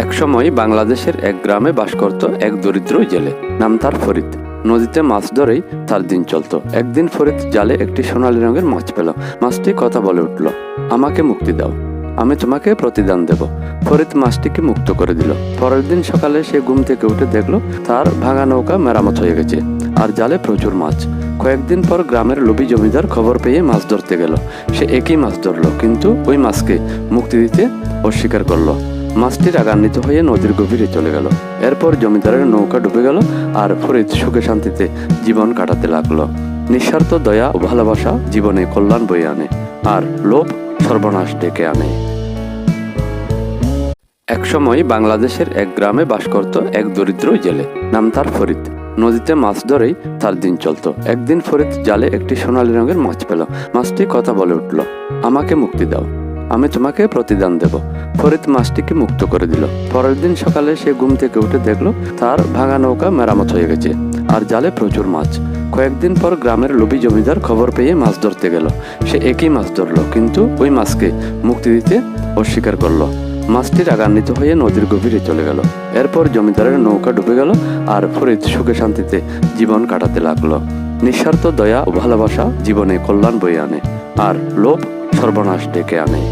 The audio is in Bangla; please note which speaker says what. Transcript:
Speaker 1: একসময় বাংলাদেশের এক গ্রামে বাস করত এক দরিদ্র জেলে। নাম তার ফরিদ। নদীতে মাছ ধরেই তার দিন চলত। একদিন ফরিদ জালে একটি সোনালী রঙের মাছ পেল। মাছটি কথা বলে উঠল, আমাকে মুক্তি দাও, আমি তোমাকে প্রতিদান দেব। ফরিদ মাছটিকে মুক্ত করে দিল। পরের দিন সকালে সে ঘুম থেকে উঠে দেখলো তার ভাঙা নৌকা মেরামত হয়ে গেছে আর জালে প্রচুর মাছ। কয়েকদিন পর গ্রামের লোভী জমিদার খবর পেয়ে মাছ ধরতে গেল। সে একই মাছ ধরলো, কিন্তু ওই মাছকে মুক্তি দিতে অস্বীকার করলো। মাছটি রাগান্বিত হয়ে নদীর গভীরে চলে গেল। এরপর জমিদারের নৌকা ডুবে গেল আর ফরিদ সুখে শান্তিতে জীবন কাটাতে লাগলো। নিঃস্বার্থ দয়া ও ভালোবাসা জীবনে কল্যাণ বয়ে আনে, আর লোভ সর্বনাশ ডেকে আনে। একসময় বাংলাদেশের এক গ্রামে বাস করত এক দরিদ্র জেলে। নাম তার ফরিদ। নদীতে মাছ ধরেই তার দিন চলত। একদিন ফরিদ জালে একটি সোনালী রঙের মাছ পেল। মাছটি কথা বলে উঠল, আমাকে মুক্তি দাও, আমি তোমাকে প্রতিদান দেব। ফরিদ মাছটিকে মুক্ত করে দিল। পরের দিন সকালে সে ঘুম থেকে উঠে দেখলো তার ভাঙা নৌকা মেরামত হয়ে গেছে আর জালে প্রচুর মাছ। কয়েকদিন পর গ্রামের লোভী জমিদার খবর পেয়ে মাছ ধরতে গেল। সে একই মাছ ধরলো, কিন্তু ওই মাছকে মুক্তি দিতে অস্বীকার করলো। মাছটি রাগান্বিত হয়ে নদীর গভীরে চলে গেল। এরপর জমিদারের নৌকা ডুবে গেল আর ফরিদ সুখে শান্তিতে জীবন কাটাতে লাগলো। নিঃস্বার্থ দয়া ও ভালোবাসা জীবনে কল্যাণ বয়ে আনে, আর লোভ সর্বনাশ ডেকে আনে।